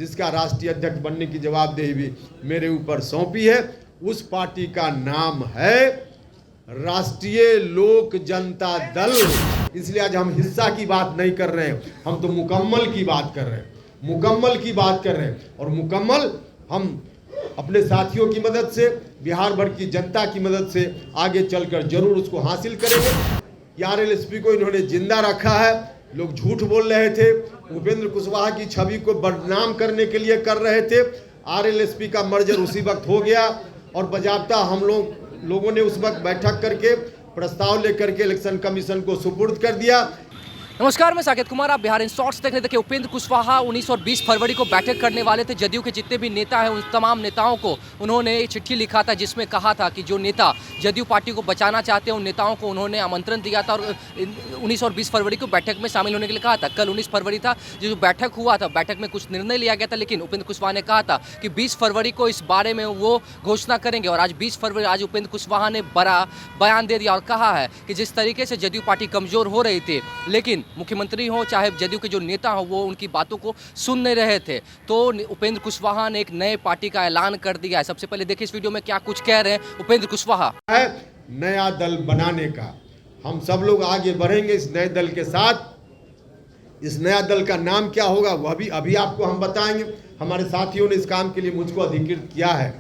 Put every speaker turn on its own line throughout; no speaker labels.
जिसका राष्ट्रीय अध्यक्ष बनने की जवाबदेही भी मेरे ऊपर सौंपी है, उस पार्टी का नाम है राष्ट्रीय लोक जनता दल। इसलिए आज हम हिस्सा की बात नहीं कर रहे हैं, हम तो मुकम्मल की बात कर रहे हैं, मुकम्मल की बात कर रहे हैं। और मुकम्मल हम अपने साथियों की मदद से, बिहार भर की जनता की मदद से आगे चलकर जरूर उसको हासिल करेंगे। आरएलएसपी को इन्होंने जिंदा रखा है। लोग झूठ बोल रहे थे, उपेंद्र कुशवाहा की छवि को बदनाम करने के लिए कर रहे थे। आरएलएसपी का मर्जर उसी वक्त हो गया और बाकायदा हम लोगों ने उस वक्त बैठक करके प्रस्ताव लेकर के इलेक्शन कमीशन को सुपुर्द कर दिया।
नमस्कार, मैं साकेत कुमार, आप बिहार इन शॉर्ट्स देख रहे थे। उपेंद्र कुशवाहा 19 और 20 फरवरी को बैठक करने वाले थे। जदयू के जितने भी नेता हैं उन तमाम नेताओं को उन्होंने एक चिट्ठी लिखा था जिसमें कहा था कि जो नेता जदयू पार्टी को बचाना चाहते हैं उन नेताओं को उन्होंने आमंत्रण दिया था और 19 और 20 फरवरी को बैठक में शामिल होने के लिए कहा था। कल 19 फरवरी था, जो बैठक हुआ था, बैठक में कुछ निर्णय लिया गया था, लेकिन उपेंद्र कुशवाहा ने कहा था कि 20 फरवरी को इस बारे में वो घोषणा करेंगे। और आज 20 फरवरी आज उपेंद्र कुशवाहा ने बड़ा बयान दे दिया और कहा है कि जिस तरीके से जदयू पार्टी कमजोर हो रही थी, लेकिन मुख्यमंत्री हो चाहे जदयू के जो नेता हो वो उनकी बातों को सुन नहीं रहे थे, तो उपेंद्र कुशवाहा ने एक नए पार्टी का ऐलान कर दिया है। सबसे पहले देखिए इस वीडियो में क्या कुछ कह रहे हैं उपेंद्र कुशवाहा।
है नया दल बनाने का, हम सब लोग आगे बढ़ेंगे इस नए दल के साथ। इस नया दल का नाम क्या होगा वह भी अभी आपको हम बताएंगे। हमारे साथियों ने इस काम के लिए मुझको अधिकृत किया है।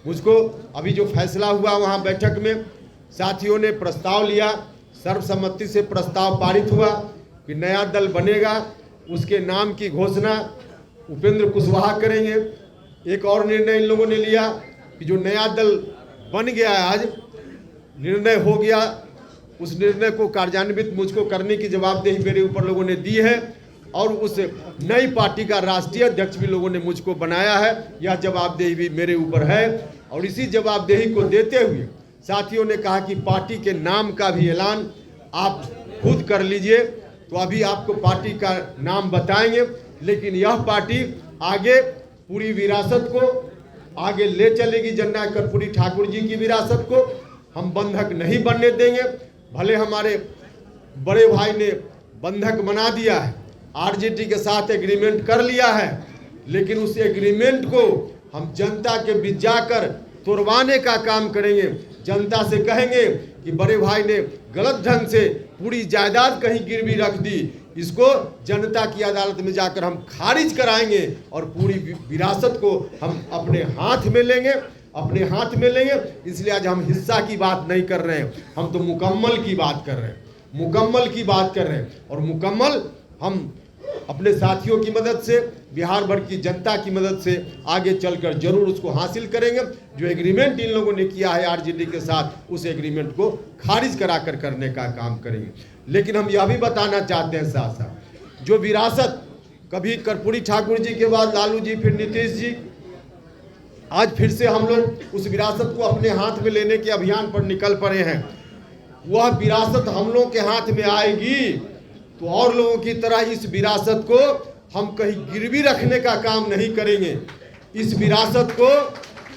मुझको अभी जो फैसला हुआ वहाँ बैठक में साथियों ने प्रस्ताव लिया, सर्वसम्मति से प्रस्ताव पारित हुआ कि नया दल बनेगा, उसके नाम की घोषणा उपेंद्र कुशवाहा करेंगे। एक और निर्णय इन लोगों ने लिया कि जो नया दल बन गया है, आज निर्णय हो गया, उस निर्णय को कार्यान्वित मुझको करने की जवाबदेही मेरे ऊपर लोगों ने दी है और उस नई पार्टी का राष्ट्रीय अध्यक्ष भी लोगों ने मुझको बनाया है। यह जवाबदेही भी मेरे ऊपर है और इसी जवाबदेही को देते हुए साथियों ने कहा कि पार्टी के नाम का भी ऐलान आप खुद कर लीजिए। तो अभी आपको पार्टी का नाम बताएंगे, लेकिन यह पार्टी आगे पूरी विरासत को आगे ले चलेगी। जननायक कर्पूरी ठाकुर जी की विरासत को हम बंधक नहीं बनने देंगे। भले हमारे बड़े भाई ने बंधक बना दिया है, आरजेडी के साथ एग्रीमेंट कर लिया है, लेकिन उस एग्रीमेंट को हम जनता के बीच जाकर तोड़वाने का काम करेंगे। जनता से कहेंगे कि बड़े भाई ने गलत ढंग से पूरी जायदाद कहीं गिरवी रख दी, इसको जनता की अदालत में जाकर हम खारिज कराएंगे और पूरी विरासत को हम अपने हाथ में लेंगे, अपने हाथ में लेंगे। इसलिए आज हम हिस्सा की बात नहीं कर रहे हैं, हम तो मुकम्मल की बात कर रहे हैं, मुकम्मल की बात कर रहे हैं। और मुकम्मल हम अपने साथियों की मदद से, बिहार भर की जनता की मदद से आगे चलकर जरूर उसको हासिल करेंगे। जो एग्रीमेंट इन लोगों ने किया है आरजेडी के साथ, उस एग्रीमेंट को खारिज कराकर करने का काम करेंगे। लेकिन हम यह भी बताना चाहते हैं साथ साथ, जो विरासत कभी कर्पूरी ठाकुर जी के बाद लालू जी, फिर नीतीश जी, आज फिर से हम लोग उस विरासत को अपने हाथ में लेने के अभियान पर निकल पड़े हैं। वह विरासत हम लोग के हाथ में आएगी तो और लोगों की तरह इस विरासत को हम कहीं गिरवी रखने का काम नहीं करेंगे। इस विरासत को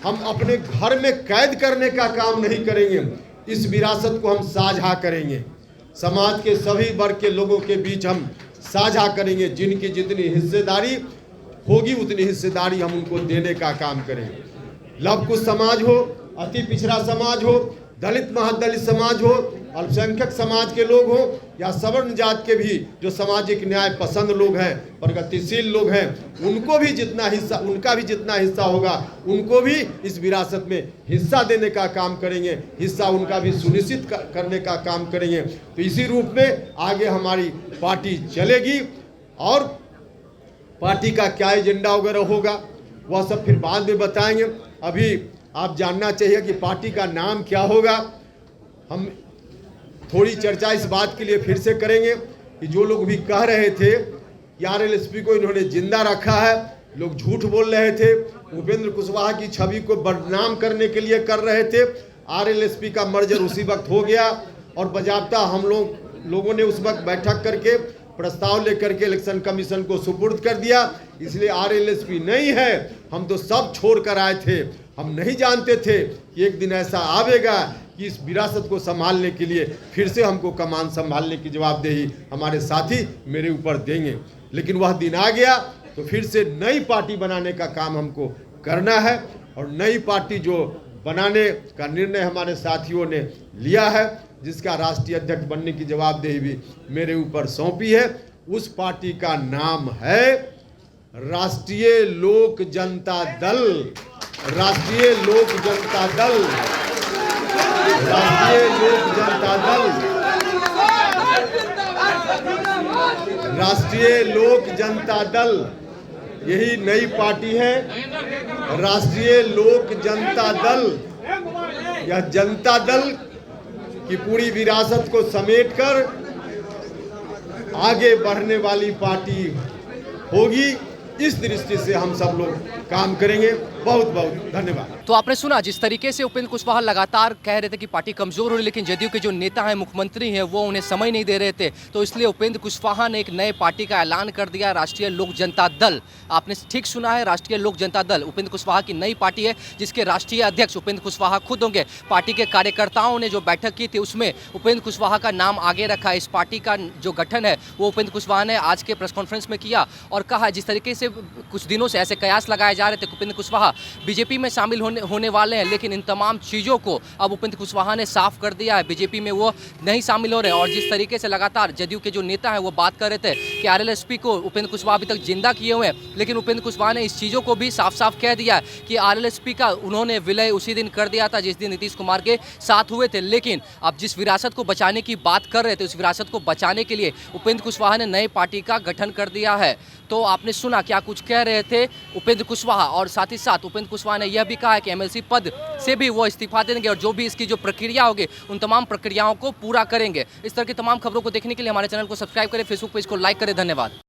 हम अपने घर में कैद करने का काम नहीं करेंगे। इस विरासत को हम साझा करेंगे, समाज के सभी वर्ग के लोगों के बीच हम साझा करेंगे। जिनकी जितनी हिस्सेदारी होगी उतनी हिस्सेदारी हम उनको देने का काम करेंगे। लव कुश समाज हो, अति पिछड़ा समाज हो, दलित महादलित समाज हो, अल्पसंख्यक समाज के लोग हो या सवर्ण जात के भी जो सामाजिक न्याय पसंद लोग हैं, प्रगतिशील लोग हैं, उनको भी जितना हिस्सा, उनका भी जितना हिस्सा होगा, उनको भी इस विरासत में हिस्सा देने का काम करेंगे, हिस्सा उनका भी सुनिश्चित करने का काम करेंगे। तो इसी रूप में आगे हमारी पार्टी चलेगी और पार्टी का क्या एजेंडा वगैरह होगा वह सब फिर बाद में बताएंगे। अभी आप जानना चाहिए कि पार्टी का नाम क्या होगा। हम थोड़ी चर्चा इस बात के लिए फिर से करेंगे कि जो लोग भी कह रहे थे कि आरएलएसपी को इन्होंने जिंदा रखा है, लोग झूठ बोल रहे थे, उपेंद्र कुशवाहा की छवि को बदनाम करने के लिए कर रहे थे। आरएलएसपी का मर्जर उसी वक्त हो गया और बाकायदा हम लोगों ने उस वक्त बैठक करके प्रस्ताव लेकर के इलेक्शन कमीशन को सुपुर्द कर दिया। इसलिए आरएलएसपी नहीं है, हम तो सब छोड़ कर आए थे। हम नहीं जानते थे कि एक दिन ऐसा आवेगा कि इस विरासत को संभालने के लिए फिर से हमको कमान संभालने की जवाबदेही हमारे साथी मेरे ऊपर देंगे। लेकिन वह दिन आ गया तो फिर से नई पार्टी बनाने का काम हमको करना है। और नई पार्टी जो बनाने का निर्णय हमारे साथियों ने लिया है, जिसका राष्ट्रीय अध्यक्ष बनने की जवाबदेही भी मेरे ऊपर सौंपी है, उस पार्टी का नाम है राष्ट्रीय लोक जनता दल। राष्ट्रीय लोक जनता दल, राष्ट्रीय लोक जनता दल, राष्ट्रीय लोक जनता दल, यही नई पार्टी है, राष्ट्रीय लोक जनता दल। यह जनता दल की पूरी विरासत को समेटकर आगे बढ़ने वाली पार्टी होगी। इस दृष्टि से हम सब लोग काम करेंगे। बहुत बहुत धन्यवाद।
तो आपने सुना जिस तरीके से उपेंद्र कुशवाहा लगातार कह रहे थे कि पार्टी कमजोर हो रही, लेकिन जदयू के जो नेता हैं, मुख्यमंत्री हैं, वो उन्हें समय नहीं दे रहे थे, तो इसलिए उपेंद्र कुशवाहा ने एक नए पार्टी का ऐलान कर दिया, राष्ट्रीय लोक जनता दल। आपने ठीक सुना है, राष्ट्रीय लोक जनता दल उपेंद्र कुशवाहा की नई पार्टी है, जिसके राष्ट्रीय अध्यक्ष उपेंद्र कुशवाहा खुद होंगे। पार्टी के कार्यकर्ताओं ने जो बैठक की थी उसमें उपेंद्र कुशवाहा का नाम आगे रखा। इस पार्टी का जो गठन है वो उपेंद्र कुशवाहा ने आज के प्रेस कॉन्फ्रेंस में किया और कहा जिस तरीके से कुछ दिनों से ऐसे कयास लगाए जा रहे थे कि उपेंद्र कुशवाहा बीजेपी में शामिल होने वाले हैं, लेकिन इन तमाम चीज़ों को अब उपेंद्र कुशवाहा ने साफ कर दिया है, बीजेपी में वो नहीं शामिल हो रहे हैं। और जिस तरीके से लगातार जदयू के जो नेता हैं वो बात कर रहे थे कि आरएलएसपी को उपेंद्र कुशवाहा अभी तक जिंदा किए हुए हैं, लेकिन उपेंद्र कुशवाहा ने इस चीज़ों को भी साफ साफ कह दिया कि आरएलएसपी का उन्होंने विलय उसी दिन कर दिया था जिस दिन नीतीश कुमार के साथ हुए थे। लेकिन अब जिस विरासत को बचाने की बात कर रहे थे, उस विरासत को बचाने के लिए उपेंद्र कुशवाहा ने नई पार्टी का गठन कर दिया है। तो आपने सुना क्या कुछ कह रहे थे उपेंद्र कुशवाहा, और साथ ही साथ उपेंद्र कुशवाहा ने यह भी कहा है कि एमएलसी पद से भी वो इस्तीफा देंगे और जो भी इसकी जो प्रक्रिया होगी उन तमाम प्रक्रियाओं को पूरा करेंगे। इस तरह की तमाम खबरों को देखने के लिए हमारे चैनल को सब्सक्राइब करें, फेसबुक पेज को लाइक करें। धन्यवाद।